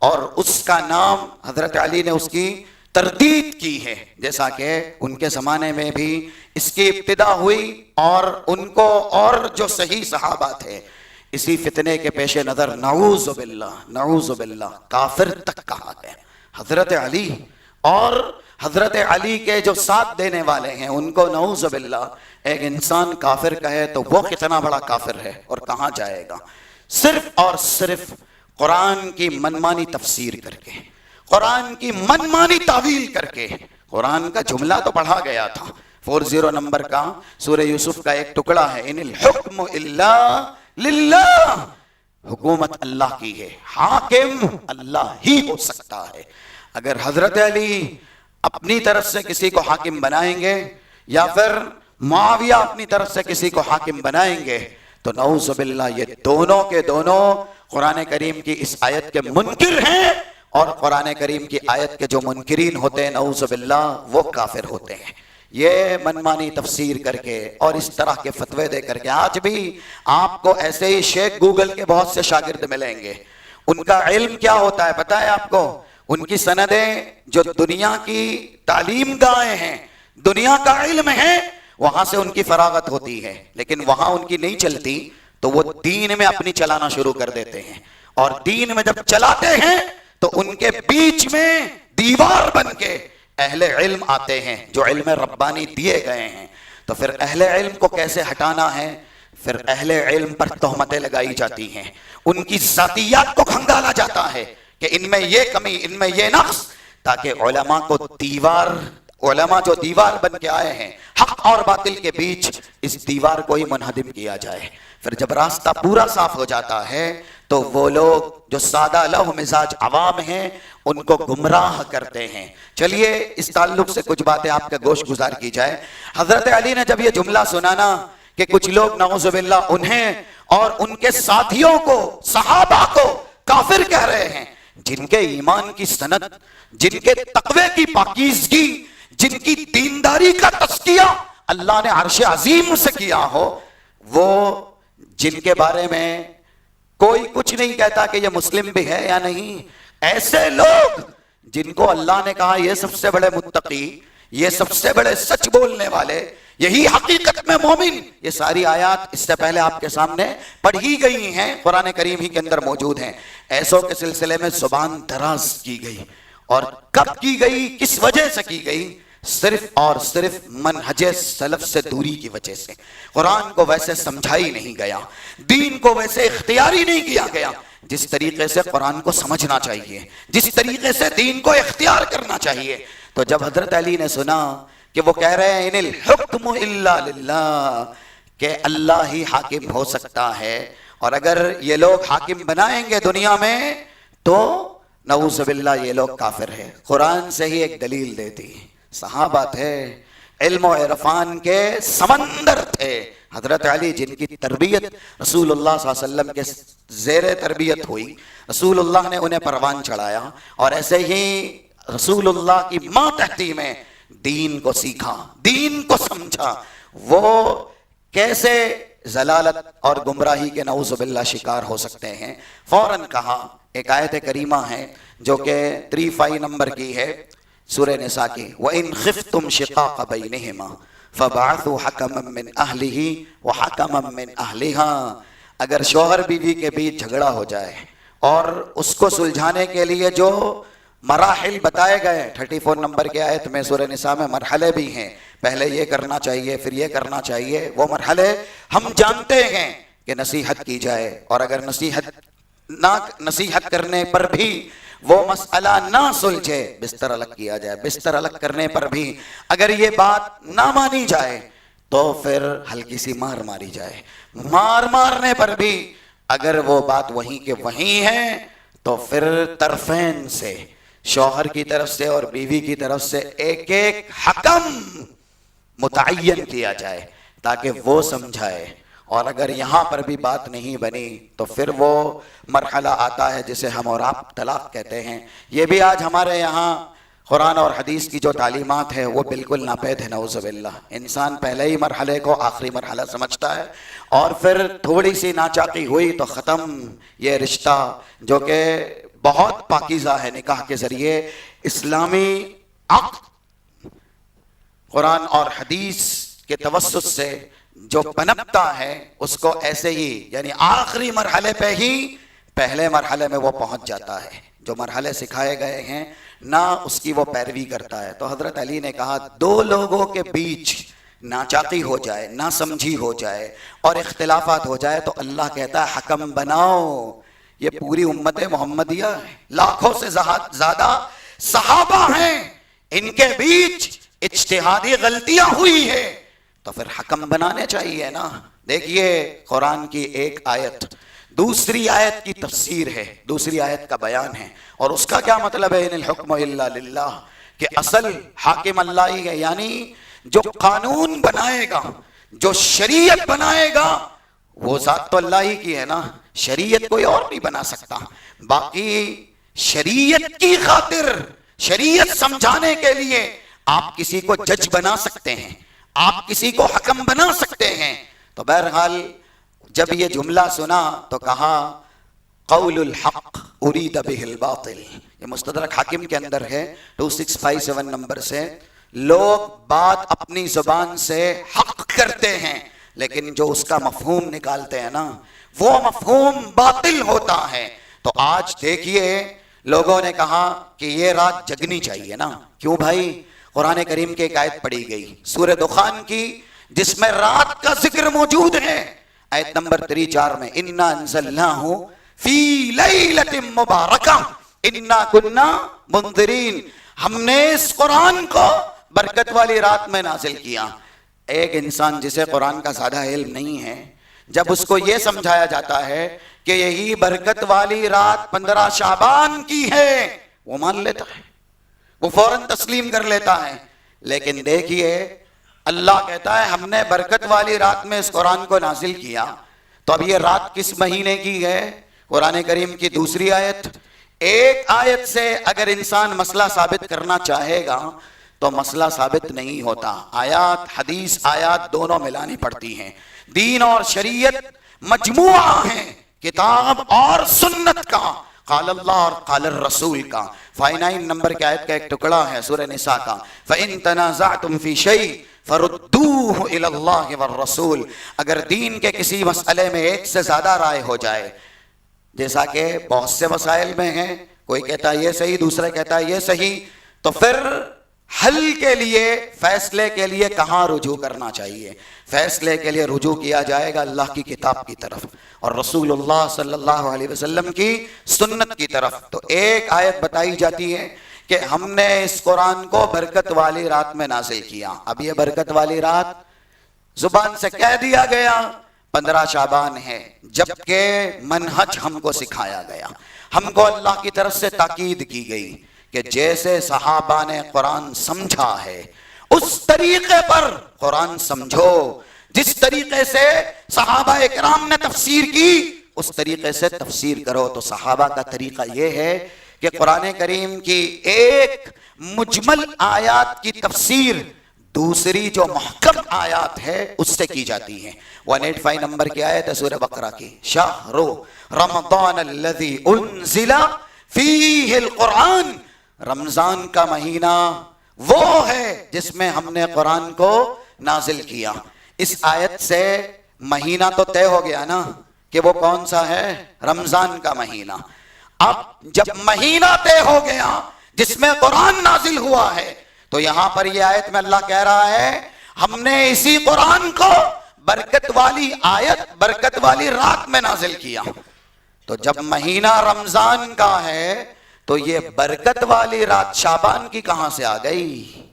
اور اس کا نام حضرت علی نے اس کی تردید کی ہے، جیسا کہ ان کے زمانے میں بھی اس کی ابتدا ہوئی اور ان کو اور جو صحیح صحابہ تھے اسی فتنے کے پیش نظر نعوذ باللہ کافر تک کہا گیا. حضرت علی اور حضرت علی کے جو ساتھ دینے والے ہیں ان کو نعوذ باللہ ایک انسان کافر کہے تو وہ کتنا بڑا کافر ہے اور کہاں جائے گا. صرف اور صرف قرآن کی منمانی تفسیر کر کے، قرآن کی منمانی تعویل کر کے. قرآن کا جملہ تو پڑھا گیا تھا 40 نمبر کا سورہ یوسف کا ایک ٹکڑا ہے، ان الحکم الا للہ، حکومت اللہ کی ہے، حاکم اللہ ہی ہو سکتا ہے. اگر حضرت علی اپنی طرف سے کسی کو حاکم بنائیں گے یا پھر معاویہ اپنی طرف سے کسی کو حاکم بنائیں گے تو نعوذ باللہ یہ دونوں کے دونوں قرآن کریم کی اس آیت کے منکر ہیں، اور قرآن کریم کی آیت کے جو منکرین ہوتے ہیں نعوذ باللہ وہ کافر ہوتے ہیں. یہ منمانی تفسیر کر کے اور اس طرح کے فتوے دے کر کے آج بھی آپ کو ایسے ہی شیخ گوگل کے بہت سے شاگرد ملیں گے. ان کا علم کیا ہوتا ہے پتہ ہے آپ کو؟ ان کی سندیں جو دنیا کی تعلیم گاہیں ہیں، دنیا کا علم ہے، وہاں سے ان کی فراغت ہوتی ہے، لیکن وہاں ان کی نہیں چلتی تو وہ دین میں اپنی چلانا شروع کر دیتے ہیں. اور دین میں جب چلاتے ہیں تو ان کے بیچ میں دیوار بن کے اہل علم آتے ہیں جو علم ربانی دیے گئے ہیں. تو پھر اہل علم کو کیسے ہٹانا ہے؟ پھر اہل علم پر تہمتیں لگائی جاتی ہیں، ان کی ذاتیات کو کھنگالا جاتا ہے کہ ان میں یہ کمی، ان میں یہ نقص، تاکہ علماء کو علماء جو دیوار بن کے آئے ہیں حق اور باطل کے بیچ، اس دیوار کو ہی منہدم کیا جائے. پھر جب راستہ پورا صاف ہو جاتا ہے تو وہ لوگ جو سادہ لوح مزاج عوام ہیں ان کو گمراہ کرتے ہیں. چلیے اس تعلق سے کچھ باتیں آپ کا گوش گزار کی جائے. حضرت علی نے جب یہ جملہ سنانا کہ کچھ لوگ نعوذ باللہ انہیں اور ان کے ساتھیوں کو، صحابہ کو کافر کہہ رہے ہیں، جن کے ایمان کی سند، جن کے تقوی کی پاکیزگی، جن کی دینداری کا تزکیہ اللہ نے عرش عظیم سے کیا ہو، وہ جن کے بارے میں کوئی کچھ نہیں کہتا کہ یہ مسلم بھی ہے یا نہیں، ایسے لوگ جن کو اللہ نے کہا یہ سب سے بڑے متقی، یہ سب سے بڑے سچ بولنے والے، یہی حقیقت میں مومن. یہ ساری آیات اس سے پہلے آپ کے سامنے پڑھی گئی ہیں، قرآن کریم ہی کے اندر موجود ہیں. ایسوں کے سلسلے میں زبان دراز کی گئی، اور کب کی گئی، کس وجہ سے کی گئی؟ صرف اور صرف منہج سلف سے دوری کی وجہ سے. قرآن کو ویسے سمجھائی نہیں گیا، دین کو ویسے اختیاری نہیں کیا گیا جس طریقے سے قرآن کو سمجھنا چاہیے، جس طریقے سے دین کو اختیار کرنا چاہیے. تو جب حضرت علی نے سنا کہ وہ کہہ رہے ہیں ان الحکم الا للہ، کہ اللہ ہی حاکم ہو سکتا ہے، اور اگر یہ لوگ حاکم بنائیں گے دنیا میں تو نعوذ باللہ یہ لوگ کافر ہیں. قرآن سے ہی ایک دلیل دیتی. صحابہ تھے، علم و عرفان کے سمندر تھے. حضرت علی جن کی تربیت رسول اللہ صلی اللہ علیہ وسلم کے زیر تربیت ہوئی، رسول اللہ نے انہیں پروان چڑھایا، اور ایسے ہی رسول اللہ کی ماتحتی میں دین کو سیکھا، دین کو سمجھا. وہ کیسے ضلالت اور گمراہی کے نعوذ باللہ شکار ہو سکتے ہیں؟ فوراً کہا. ایک آیت کریمہ ہے جو کہ 35 نمبر کی ہے سورہ نساء کی، وَإِنْ خِفْتُمْ شِقَاقَ بَيْنِهِمَا فَبَعَثُوا حَكَمًا مِّنْ أَهْلِهِ وَحَكَمًا مِّنْ أَهْلِهَا. اگر شوہر بیوی کے بیچ جھگڑا ہو جائے اور اس کو سلجھانے کے لیے جو مراحل بتائے گئے، 34 نمبر کی آیت میں سورہ نساء میں مرحلے بھی ہیں، پہلے یہ کرنا چاہیے پھر یہ کرنا چاہیے، وہ مرحلے ہم جانتے ہیں کہ نصیحت کی جائے، اور اگر نصیحت کرنے پر بھی وہ مسئلہ نہ سلجھے بستر الگ کیا جائے، بستر الگ کرنے پر بھی اگر یہ بات نہ مانی جائے تو پھر ہلکی سی مار ماری جائے، مارنے پر بھی اگر وہ بات وہیں کے وہیں ہے تو پھر طرفین سے، شوہر کی طرف سے اور بیوی کی طرف سے ایک ایک حکم متعین کیا جائے تاکہ وہ سمجھائے. اور اگر یہاں پر بھی بات نہیں بنی تو پھر وہ مرحلہ آتا ہے جسے ہم اور آپ طلاق کہتے ہیں. یہ بھی آج ہمارے یہاں قرآن اور حدیث کی جو تعلیمات ہے وہ بالکل ناپید ہے نعوذ باللہ. انسان پہلے ہی مرحلے کو آخری مرحلہ سمجھتا ہے اور پھر تھوڑی سی ناچاقی ہوئی تو ختم. یہ رشتہ جو کہ بہت پاکیزہ ہے نکاح کے ذریعے، اسلامی عقد قرآن اور حدیث کے توسط سے جو پنپتا ہے اس کو ایسے ہی یعنی آخری مرحلے پہ ہی پہلے مرحلے میں وہ پہنچ جاتا ہے. جو مرحلے سکھائے گئے ہیں نہ اس کی وہ پیروی کرتا ہے. تو حضرت علی نے کہا دو لوگوں کے بیچ ناچاقی ہو جائے، نا سمجھی ہو جائے اور اختلافات ہو جائے تو اللہ کہتا ہے حکم بناؤ. یہ پوری امت محمدیہ ہے، لاکھوں سے زیادہ صحابہ ہیں، ان کے بیچ اجتہادی غلطیاں ہوئی ہے تو پھر حکم بنانے چاہیے نا. دیکھیے قرآن کی ایک آیت دوسری آیت کی تفسیر ہے، دوسری آیت کا بیان ہے، اور اس کا کیا مطلب ہے؟ ان الحکم الا للہ، کہ اصل حاکم اللہ ہی ہے. یعنی جو قانون بنائے گا، جو شریعت بنائے گا، وہ ذات تو اللہ ہی کی ہے نا، شریعت کوئی اور نہیں بنا سکتا. باقی شریعت کی خاطر، شریعت سمجھانے کے لیے آپ کسی کو جج بنا سکتے ہیں، آپ کسی کو حکم بنا سکتے ہیں. تو بہرحال جب یہ جملہ سنا تو کہا قول الحق ارید بہ الباطل. یہ مستدرک حاکم کے اندر ہے 2657 نمبر سے. لوگ بات اپنی زبان سے حق کرتے ہیں لیکن جو اس کا مفہوم نکالتے ہیں نا وہ مفہوم باطل ہوتا ہے. تو آج دیکھیے لوگوں نے کہا کہ یہ رات جگنی چاہیے نا. کیوں بھائی؟ قرآن کریم کی ایک آیت پڑھی گئی سورہ دخان کی جس میں رات کا ذکر موجود ہے. آیت نمبر 34 میں انا انزلناہ فی لیلۃ مبارکہ انا کنا منذرین، ہم نے اس قرآن کو برکت والی رات میں نازل کیا. ایک انسان جسے قرآن کا زیادہ علم نہیں ہے، جب اس کو یہ سمجھایا جاتا ہے کہ یہی برکت والی رات 15 شعبان کی ہے، وہ مان لیتا ہے، وہ فوراً تسلیم کر لیتا ہے. لیکن دیکھیے اللہ کہتا ہے ہم نے برکت والی رات میں اس قرآن کو نازل کیا. تو اب یہ رات کس مہینے کی ہے؟ قرآن کریم کی دوسری آیت. ایک آیت سے اگر انسان مسئلہ ثابت کرنا چاہے گا تو مسئلہ ثابت نہیں ہوتا. آیات حدیث آیات دونوں ملانی پڑتی ہیں. دین اور شریعت مجموعہ ہیں، کتاب اور سنت کا، قال اللہ اور قال الرسول کا. 59 نمبر کی آیت کا ایک ٹکڑا ہے سورہ نساء کا فَإِن تَنَازَعْتُمْ فِي شَيْءٍ فَرُدُّوهُ إِلَى اللَّهِ وَالرَّسُولِ. اگر دین کے کسی مسئلے میں ایک سے زیادہ رائے ہو جائے، جیسا کہ بہت سے مسائل میں ہیں، کوئی کہتا ہے یہ صحیح، دوسرا کہتا ہے یہ صحیح، تو پھر حل کے لیے، فیصلے کے لیے کہاں رجوع کرنا چاہیے؟ فیصلے کے لیے رجوع کیا جائے گا اللہ کی کتاب کی طرف اور رسول اللہ صلی اللہ علیہ وسلم کی سنت کی طرف. تو ایک آیت بتائی جاتی ہے کہ ہم نے اس قرآن کو برکت والی رات میں نازل کیا. اب یہ برکت والی رات زبان سے کہہ دیا گیا 15 شعبان ہے، جبکہ منہج ہم کو سکھایا گیا، ہم کو اللہ کی طرف سے تاکید کی گئی کہ جیسے صحابہ نے قرآن سمجھا ہے اس طریقے پر قرآن سمجھو. جس طریقے سے صحابہ اکرام نے تفسیر کی اس طریقے سے تفسیر کرو. تو صحابہ کا طریقہ یہ ہے کہ قرآن کریم کی ایک مجمل آیات کی تفسیر دوسری جو محکم آیات ہے اس سے کی جاتی ہے. 185 نمبر کی آیت ہے سورہ بقرہ کی شہر رمضان الذی انزل فیہ القرآن. رمضان کا مہینہ وہ ہے جس میں ہم نے قرآن کو نازل کیا. اس آیت سے مہینہ تو طے ہو گیا نا کہ وہ کون سا ہے؟ رمضان کا مہینہ. اب جب مہینہ طے ہو گیا جس میں قرآن نازل ہوا ہے تو یہاں پر یہ آیت میں اللہ کہہ رہا ہے ہم نے اسی قرآن کو برکت والی آیت، برکت والی رات میں نازل کیا. تو جب مہینہ رمضان کا ہے تو یہ برکت والی رات شعبان کی کہاں سے آ گئی؟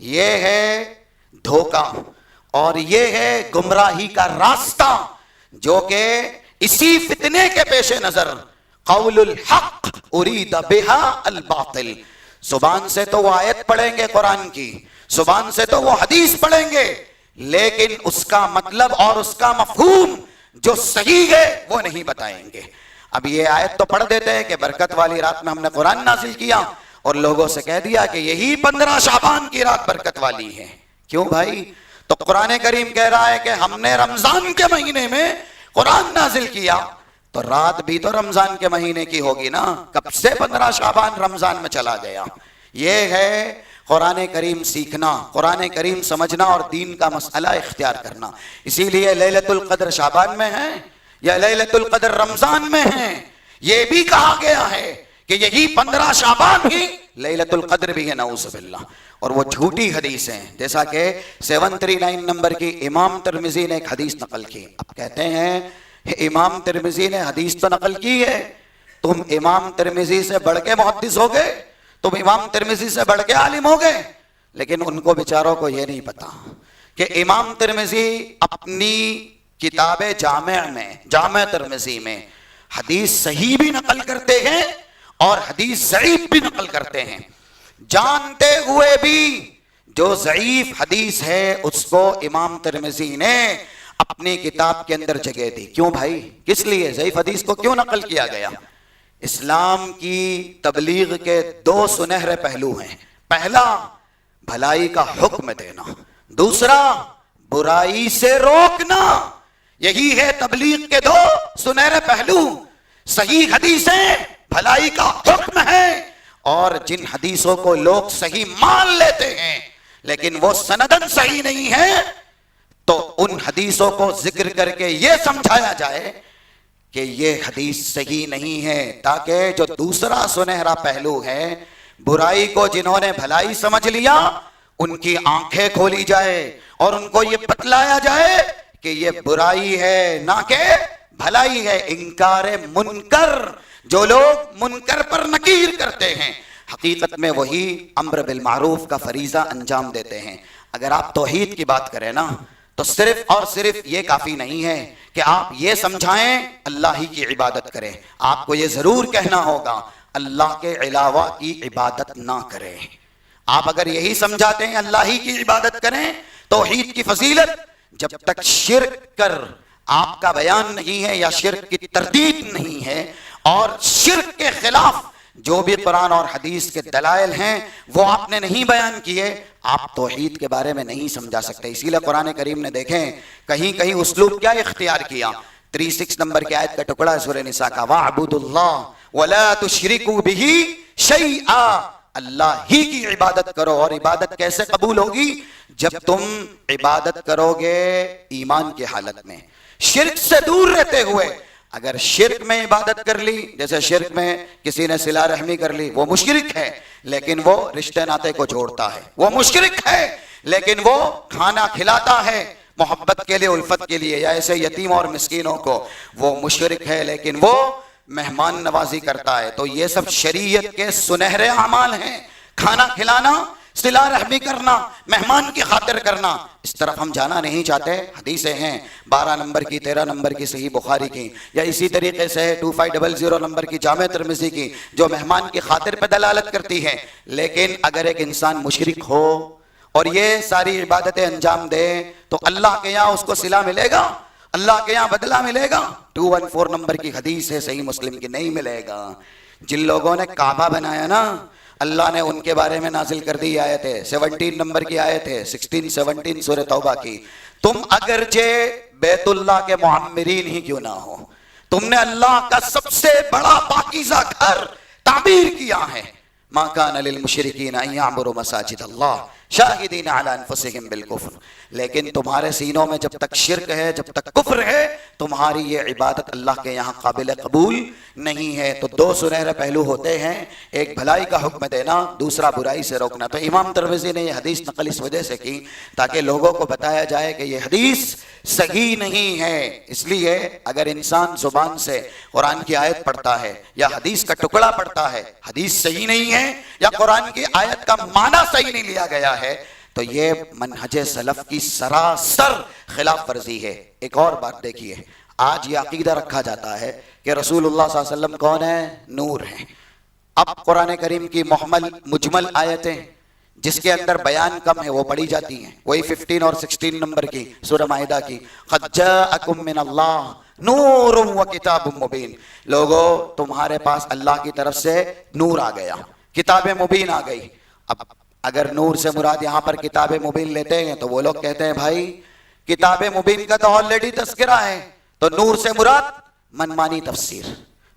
یہ ہے دھوکہ اور یہ ہے گمراہی کا راستہ جو کہ اسی فتنے کے پیش نظر قول الحق ارید بہا الباطل. زبان سے تو وہ آیت پڑھیں گے قرآن کی، زبان سے تو وہ حدیث پڑھیں گے، لیکن اس کا مطلب اور اس کا مفہوم جو صحیح ہے وہ نہیں بتائیں گے. اب یہ آیت تو پڑھ دیتے ہیں کہ برکت والی رات میں ہم نے قرآن نازل کیا اور لوگوں سے کہہ دیا کہ یہی 15 شعبان کی رات برکت والی ہے. کیوں بھائی؟ تو قرآن کریم کہہ رہا ہے کہ ہم نے رمضان کے مہینے میں قرآن نازل کیا تو رات بھی تو رمضان کے مہینے کی ہوگی نا. کب سے 15 شعبان رمضان میں چلا گیا؟ یہ ہے قرآن کریم سیکھنا، قرآن کریم سمجھنا اور دین کا مسئلہ اختیار کرنا۔ اسی لیے لیلۃ القدر شعبان میں ہے یا لیلۃ القدر رمضان میں ہے، یہ بھی کہا گیا ہے کہ یہی 15 شعبان ہی لیلۃ القدر بھی ہے، نعوذ باللہ۔ اور وہ جھوٹی حدیث ہیں، جیسا کہ 739 نمبر کی امام ترمذی نے ایک حدیث نقل کی۔ اب کہتے ہیں امام ترمذی نے حدیث تو نقل کی ہے، تم امام ترمذی سے بڑھ کے محدث ہو گئے، تم امام ترمذی سے بڑھ کے عالم ہو گئے، لیکن ان کو بیچاروں کو یہ نہیں پتا کہ امام ترمذی اپنی کتاب جامع میں، جامع ترمذی میں حدیث صحیح بھی نقل کرتے ہیں اور حدیث ضعیف بھی نقل کرتے ہیں، جانتے ہوئے بھی جو ضعیف حدیث ہے اس کو امام ترمذی نے اپنی کتاب کے اندر جگہ دی۔ کیوں بھائی؟ کس لیے ضعیف حدیث کو کیوں نقل کیا گیا؟ اسلام کی تبلیغ کے 2 سنہرے پہلو ہیں، پہلا بھلائی کا حکم دینا، دوسرا برائی سے روکنا، یہی ہے تبلیغ کے 2 سنہرے پہلو۔ صحیح حدیثیں بھلائی کا حکم ہے، اور جن حدیثوں کو لوگ صحیح مان لیتے ہیں لیکن وہ سندن صحیح نہیں ہے، تو ان حدیثوں کو ذکر کر کے یہ سمجھایا جائے کہ یہ حدیث صحیح نہیں ہے، تاکہ جو دوسرا سنہرا پہلو ہے، برائی کو جنہوں نے بھلائی سمجھ لیا ان کی آنکھیں کھولی جائے اور ان کو یہ بتلایا جائے کہ یہ برائی ہے نہ کہ بھلائی ہے۔ انکار منکر، جو لوگ منکر پر نکیر کرتے ہیں حقیقت میں وہی امر بالمعروف کا فریضہ انجام دیتے ہیں۔ اگر آپ توحید کی بات کریں نا تو صرف اور صرف یہ کافی نہیں ہے کہ آپ یہ سمجھائیں اللہ ہی کی عبادت کریں، آپ کو یہ ضرور کہنا ہوگا اللہ کے علاوہ کی عبادت نہ کریں۔ آپ اگر یہی سمجھاتے ہیں اللہ ہی کی عبادت کریں، توحید کی فضیلت، جب تک شرک کر آپ کا بیان نہیں ہے یا شرک کی تردید نہیں ہے اور شرک کے خلاف جو بھی قرآن اور حدیث کے دلائل ہیں وہ آپ نے نہیں بیان کیے، آپ توحید کے بارے میں نہیں سمجھا سکتے۔ اسی لیے قرآن کریم نے دیکھیں کہیں کہیں اسلوب کیا اختیار کیا، 36 نمبر کی آیت کا ٹکڑا ہے سورہ نساء کا، وَاعْبُدُوا اللَّهَ وَلَا تُشْرِكُوا بِهِ شَيْئًا، اللہ ہی کی عبادت کرو۔ اور عبادت کیسے قبول ہوگی؟ جب تم عبادت کرو گے ایمان کی حالت میں، شرک سے دور رہتے ہوئے۔ اگر شرک میں عبادت کر لی، جیسے شرک میں کسی نے صلہ رحمی کر لی، وہ مشرک ہے لیکن وہ رشتے ناطے کو جوڑتا ہے، وہ مشرک ہے لیکن وہ کھانا کھلاتا ہے محبت کے لیے، الفت کے لیے، یا ایسے یتیم اور مسکینوں کو، وہ مشرک ہے لیکن وہ مہمان نوازی کرتا ہے۔ تو یہ سب شریعت کے سنہرے اعمال ہیں، کھانا کھلانا، صلہ رحمی کرنا، مہمان کی خاطر کرنا۔ اس طرف ہم جانا نہیں چاہتے۔ حدیثیں ہیں 12 نمبر کی، 13 نمبر کی صحیح بخاری کی، یا اسی طریقے سے 2500 نمبر کی جامع ترمذی کی، جو مہمان کی خاطر پہ دلالت کرتی ہے۔ لیکن اگر ایک انسان مشرک ہو اور یہ ساری عبادتیں انجام دے تو اللہ کے یہاں اس کو صلہ ملے گا، اللہ کے یہاں بدلہ ملے گا؟ 214 نمبر کی حدیث ہے صحیح مسلم کی، نہیں ملے گا۔ جن لوگوں نے کعبہ بنایا نا، اللہ نے ان کے بارے میں نازل کر دی آیت ہے 17 نمبر کی آیت ہے 16-17 سورہ توبہ کی، تم اگرچہ بیت اللہ کے معمرین ہی کیوں نہ ہو، تم نے اللہ کا سب سے بڑا پاکیزہ گھر تعمیر کیا ہے۔ ما کان للمشرکین ان یعمروا مساجد اللہ شاہدین علی انفسہم بالکفر، لیکن تمہارے سینوں میں جب تک شرک ہے، جب تک کفر ہے، تمہاری یہ عبادت اللہ کے یہاں قابل قبول نہیں ہے۔ تو 2 سنہرے پہلو ہوتے ہیں، ایک بھلائی کا حکم دینا، دوسرا برائی سے روکنا۔ تو امام ترمذی نے یہ حدیث نقل اس وجہ سے کی تاکہ لوگوں کو بتایا جائے کہ یہ حدیث صحیح نہیں ہے۔ اس لیے اگر انسان زبان سے قرآن کی آیت پڑھتا ہے یا حدیث کا ٹکڑا پڑھتا ہے، حدیث صحیح نہیں ہے یا قرآن کی آیت کا معنی صحیح نہیں لیا گیا ہے، تو یہ منہج سلف کی سراسر خلاف ورزی ہے۔ ایک اور بات دیکھیے، آج یہ عقیدہ رکھا جاتا ہے کہ رسول اللہ صلی اللہ علیہ وسلم کون ہے؟ نور ہیں۔ اب قرآن کریم کی مجمل آیتیں جس کے اندر بیان کم ہے وہ پڑھی جاتی ہیں، وہی 15 اور 16 نمبر کی سورہ مائدہ کی، قد جاءکم من اللہ نور و کتاب مبین، لوگو تمہارے پاس اللہ کی طرف سے نور آ گیا، کتاب مبین آ گئی۔ اب اگر نور سے مراد یہاں پر کتاب مبین لیتے ہیں تو وہ لوگ کہتے ہیں بھائی کتاب مبین کا تو آلریڈی تذکرہ ہے، تو نور سے مراد منمانی تفسیر،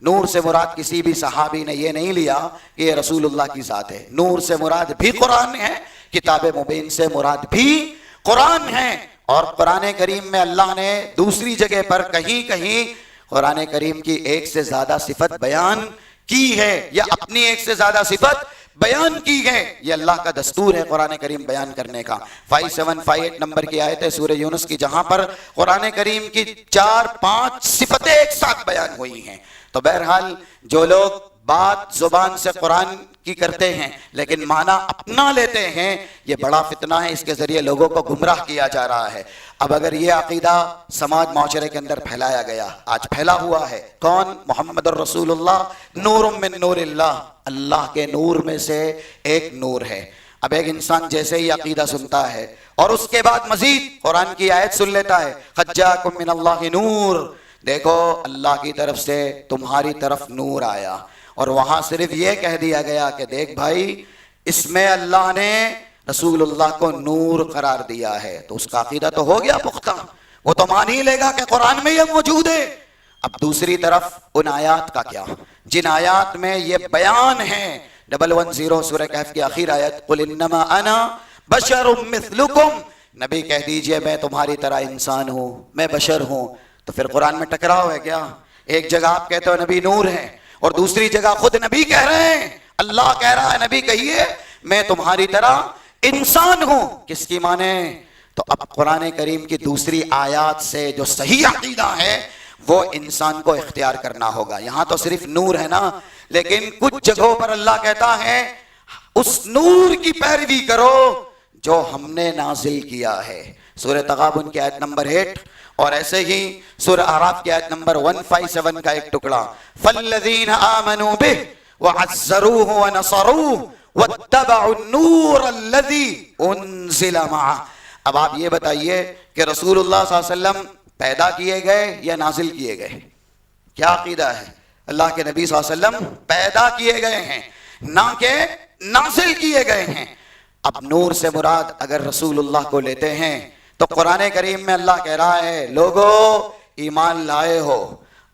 نور سے مراد کسی بھی صحابی نے یہ نہیں لیا کہ یہ رسول اللہ کی ذات ہے. نور سے مراد بھی قرآن ہے, کتاب مبین سے مراد بھی قرآن ہے. اور قرآن کریم میں اللہ نے دوسری جگہ پر کہیں کہیں قرآن کریم کی ایک سے زیادہ صفت بیان کی ہے, یا اپنی ایک سے زیادہ صفت بیان کی ہے. یہ اللہ کا دستور ہے قرآن کریم بیان کرنے کا. 5758 نمبر کی آیت ہے سورہ یونس کی, جہاں پر قرآن کریم کی 4-5 صفتیں ایک ساتھ بیان ہوئی ہیں. تو بہرحال جو لوگ بات زبان سے قرآن کی کرتے ہیں لیکن معنی اپنا لیتے ہیں, یہ بڑا فتنہ ہے. اس کے ذریعے لوگوں کو گمراہ کیا جا رہا ہے. اب اگر یہ عقیدہ سماج معاشرے کے اندر پھیلایا گیا, آج پھیلا ہوا ہے, کون؟ محمد الرسول اللہ نور من نور اللہ, اللہ کے نور میں سے ایک نور ہے. اب ایک انسان جیسے ہی عقیدہ سنتا ہے اور اس کے بعد مزید قرآن کی آیت سن لیتا ہے, قد جاءکم من اللہ نور, دیکھو اللہ کی طرف سے تمہاری طرف نور آیا, اور وہاں صرف یہ کہہ دیا گیا کہ دیکھ بھائی اس میں اللہ نے رسول اللہ کو نور قرار دیا ہے, تو اس کا عقیدہ تو ہو گیا پختہ, وہ تو مان ہی لے گا کہ قرآن میں یہ موجود ہے. اب دوسری طرف ان آیات کا کیا, جن آیات میں یہ بیان ہے, 110 سورہ کہف کی آخر آیت, قل انما انا بشر مثلکم, نبی کہہ دیجئے میں تمہاری طرح انسان ہوں, میں بشر ہوں. تو پھر قرآن میں ٹکراؤ ہے کیا؟ ایک جگہ آپ کہتے ہو نبی نور ہے, اور دوسری جگہ خود نبی کہہ رہے ہیں, اللہ کہہ رہا ہے نبی کہیے میں تمہاری طرح انسان ہوں. کس کی مانے؟ تو اب قرآن کریم کی دوسری آیات سے جو صحیح عقیدہ ہے وہ انسان کو اختیار کرنا ہوگا. یہاں تو صرف نور ہے نا, لیکن کچھ جگہوں پر اللہ کہتا ہے اس نور کی پیروی کرو جو ہم نے نازل کیا ہے. سورہ تغابن کی آیت نمبر 8, اور ایسے ہی سورہ اعراف کی آیت نمبر 157 کا ایک ٹکڑا, فالذین آمنوا بہ وعزروہ ونصروہ واتبعوا النور الذی انزل معہ. اب آپ یہ بتائیے کہ رسول اللہ صلی اللہ علیہ وسلم پیدا کیے گئے یا نازل کیے گئے؟ کیا عقیدہ ہے؟ اللہ کے نبی صلی اللہ علیہ وسلم پیدا کیے گئے ہیں, نہ کہ نازل کیے گئے ہیں. اب نور سے مراد اگر رسول اللہ کو لیتے ہیں تو قرآن کریم میں اللہ کہہ رہا ہے لوگو ایمان لائے ہو,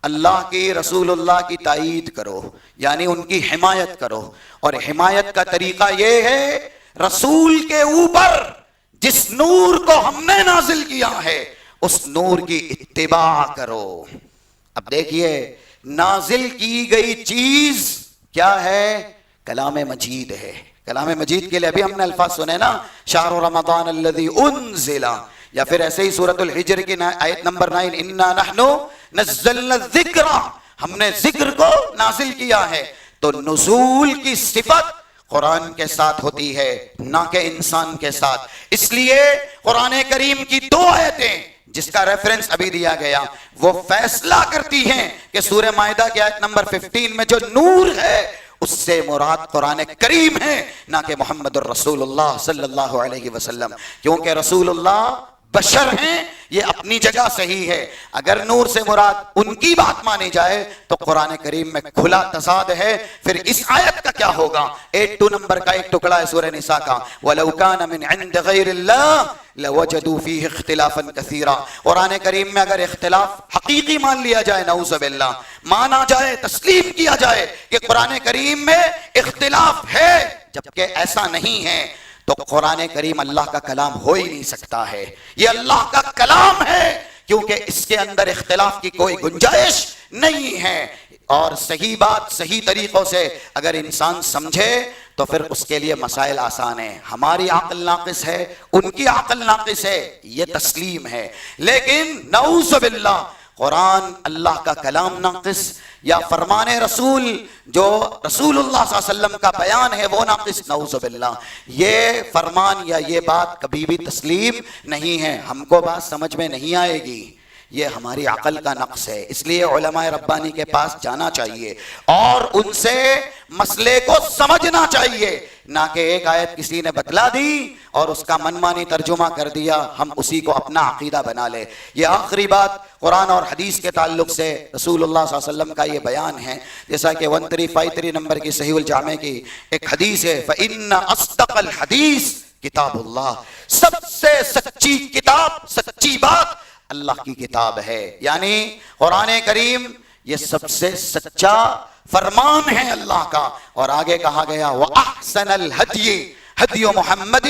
اللہ کی رسول اللہ کی تائید کرو, یعنی ان کی حمایت کرو. اور حمایت کا طریقہ یہ ہے رسول کے اوپر جس نور کو ہم نے نازل کیا ہے اس نور کی اتباع کرو. اب دیکھیے نازل کی گئی چیز کیا ہے؟ کلام مجید ہے. کلام مجید کے لیے ابھی ہم نے الفاظ سنے نا, شہر رمضان الذی انزل, یا پھر ایسے ہی سورۃ الحجر کی آیت نمبر 9, انا نحن نزلنا الذکر, ہم نے ذکر کو نازل کیا ہے. تو نزول کی صفت قرآن کے ساتھ ہوتی ہے نہ کہ انسان کے ساتھ. اس لیے قرآن کریم کی 2 آیتیں جس کا ریفرنس ابھی دیا گیا وہ فیصلہ کرتی ہیں کہ سورہ مائدہ کی آیت نمبر 15 میں جو نور ہے اس سے مراد قرآن کریم ہے, نہ کہ محمد الرسول اللہ صلی اللہ علیہ وسلم. کیونکہ رسول اللہ بشر ہیں, یہ اپنی جگہ صحیح ہے. اگر نور سے مراد ان کی بات مانی جائے تو قرآن کریم میں کھلا تضاد ہے. پھر اس آیت کا کیا ہوگا؟ 82 نمبر کا ایک ٹکڑا ہے سورہ نساء کا, وَلَوْ كَانَ مِنْ عِنْدِ غَيْرِ اللَّهِ لَوَجَدُوا فِيهِ اخْتِلَافًا كَثِيرًا. قرآن کریم میں اگر اختلاف حقیقی مان لیا جائے, نعوذ باللہ, مانا جائے, تسلیم کیا جائے کہ قرآن کریم میں اختلاف ہے, جبکہ ایسا نہیں ہے, تو قرآن کریم اللہ کا کلام ہو ہی نہیں سکتا ہے. یہ اللہ کا کلام ہے کیونکہ اس کے اندر اختلاف کی کوئی گنجائش نہیں ہے. اور صحیح بات صحیح طریقوں سے اگر انسان سمجھے تو پھر اس کے لیے مسائل آسان ہیں. ہماری عقل ناقص ہے, ان کی عقل ناقص ہے, یہ تسلیم ہے. لیکن نعوذ باللہ قرآن اللہ کا کلام ناقص یا فرمان رسول جو رسول اللہ صلی اللہ علیہ وسلم کا بیان ہے وہ ناقص, نعوذ باللہ, یہ فرمان یا یہ بات کبھی بھی تسلیم نہیں ہے. ہم کو بات سمجھ میں نہیں آئے گی, یہ ہماری عقل کا نقص ہے. اس لیے علماء ربانی کے پاس جانا چاہیے اور ان سے مسئلے کو سمجھنا چاہیے, نہ کہ ایک آیت کسی نے بتلا دی اور اس کا منمانی ترجمہ کر دیا, ہم اسی کو اپنا عقیدہ بنا لے. یہ آخری بات قرآن اور حدیث کے تعلق سے رسول اللہ صلی اللہ علیہ وسلم کا یہ بیان ہے, جیسا کہ 1353 نمبر کی صحیح الجامع کی ایک حدیث ہے, فَإِنَّ أَصْدَقَ الْحَدِيثِ کتاب اللہ, سب سے سچی کتاب, سچی بات اللہ کی کتاب ہے. یعنی قرآن کریم یہ سب سے سچا فرمان ہے اللہ کا. اور آگے کہا گیا وَأَحْسَنَ الْهَدْيِ ہدی محمد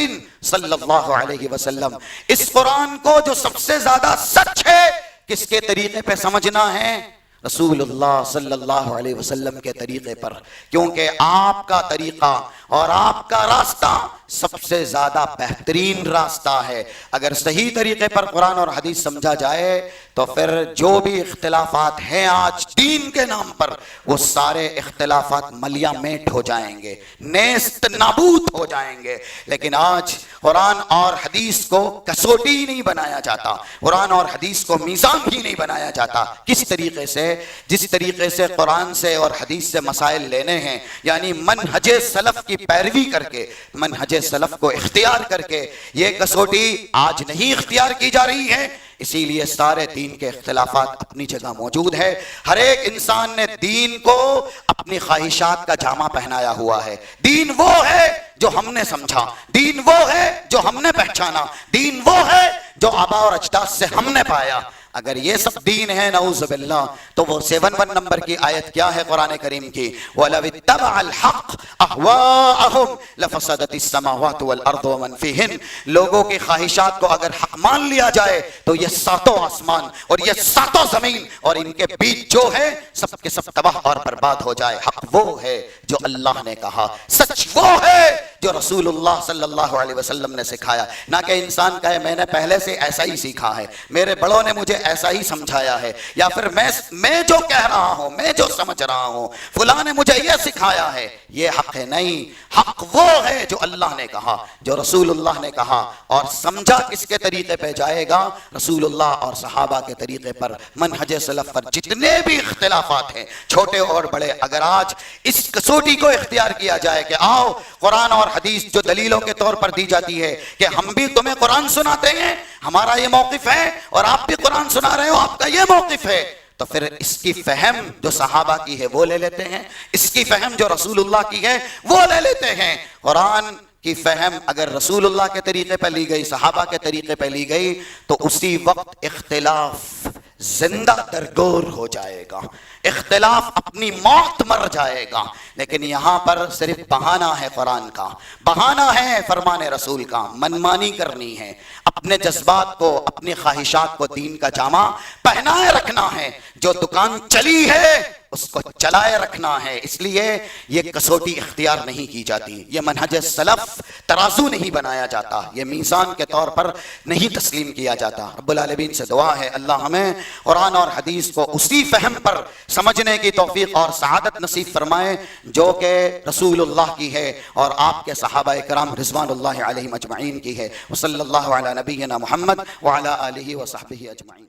صلی اللہ علیہ وسلم. اس قرآن کو جو سب سے زیادہ سچ ہے کس کے طریقے پہ سمجھنا ہے؟ رسول اللہ صلی اللہ علیہ وسلم کے طریقے پر. کیونکہ آپ کا طریقہ اور آپ کا راستہ سب سے زیادہ بہترین راستہ ہے. اگر صحیح طریقے پر قرآن اور حدیث سمجھا جائے تو پھر جو بھی اختلافات ہیں آج دین کے نام پر وہ سارے اختلافات ملیاں میٹ ہو جائیں گے, نیست نابود ہو جائیں گے. لیکن آج قرآن اور حدیث کو کسوٹی نہیں بنایا جاتا, قرآن اور حدیث کو میزان ہی نہیں بنایا جاتا. کس طریقے سے؟ جس طریقے سے قرآن سے اور حدیث سے مسائل لینے ہیں, یعنی منہج سلف کی پیروی کر کے, منہج سلف کو اختیار کر کے, یہ کسوٹی آج نہیں اختیار کی جا رہی ہے. اسی لیے سارے دین کے اختلافات اپنی جگہ موجود ہے. ہر ایک انسان نے دین کو اپنی خواہشات کا جامہ پہنایا ہوا ہے. دین وہ ہے جو ہم نے سمجھا, دین وہ ہے جو ہم نے پہچانا, دین وہ ہے جو آبا اور اجداد سے ہم نے پایا. اگر یہ سب دین ہے نعوذ باللہ تو وہ 71 نمبر کی آیت کیا ہے قرآن کریم کی؟ وَلَوِ اتَّبَعَ الْحَقِّ أَهْوَاءَهُمْ لَفَسَدَتِ السَّمَاوَاتُ وَالْأَرْضُ وَمَنْ فِيهِنْ. لوگوں کی خواہشات کو اگر حق مان لیا جائے تو یہ ساتوں آسمان اور یہ ساتوں زمین اور ان کے بیچ جو ہے سب کے سب تباہ اور برباد ہو جائے. حق وہ ہے جو اللہ نے کہا, سچ وہ ہے جو رسول اللہ صلی اللہ علیہ وسلم نے سکھایا. نہ کہ انسان کہے میں نے پہلے سے ایسا ہی سیکھا ہے, میرے بڑوں نے مجھے ایسا ہی سمجھایا ہے, یا پھر میں جو کہہ رہا ہوں, میں جو سمجھ رہا ہوں, فلاں نے مجھے یہ سکھایا ہے. یہ حق ہے نہیں. حق وہ ہے جو اللہ نے کہا, جو رسول اللہ نے کہا. اور سمجھا کس کے طریقے پہ جائے گا؟ رسول اللہ اور صحابہ کے طریقے پر, منہج سلف پر. جتنے بھی اختلافات ہیں چھوٹے اور بڑے, اگر آج اس کسوٹی کو اختیار کیا جائے کہ آؤ قرآن اور حدیث جو دلیلوں کے طور پر دی جاتی ہے کہ ہم بھی تمہیں قرآن سناتے ہیں, ہمارا یہ موقف ہے, اور آپ بھی قرآن سنا رہے ہو, آپ کا یہ موقف ہے, تو پھر اس کی فہم جو صحابہ کی ہے وہ لے لیتے ہیں, اس کی فہم جو رسول اللہ کی ہے وہ لے لیتے ہیں. قرآن کی فہم اگر رسول اللہ کے طریقے پہ لی گئی, صحابہ کے طریقے پہ لی گئی, تو اسی وقت اختلاف زندہ درگور ہو جائے گا, اختلاف اپنی موت مر جائے گا. لیکن یہاں پر صرف بہانہ ہے قرآن کا, بہانہ ہے فرمان رسول کا, منمانی کرنی ہے, اپنے جذبات کو, اپنی خواہشات کو دین کا جامہ پہنائے رکھنا ہے. جو دکان چلی ہے اس کو چلائے رکھنا ہے. اس لیے یہ کسوٹی اختیار نہیں کی جاتی, یہ منہج سلف ترازو نہیں بنایا جاتا, یہ میزان کے طور پر نہیں تسلیم کیا جاتا. رب العالمین سے دعا ہے اللہ ہمیں قرآن اور حدیث کو اسی فہم پر سمجھنے کی توفیق اور سعادت نصیب فرمائے جو کہ رسول اللہ کی ہے اور آپ کے صحابہ کرام رضوان اللہ علیہم اجمعین کی ہے. وصلی اللہ علی نبینا محمد وعلی آلہ وصحبہ اجمعین.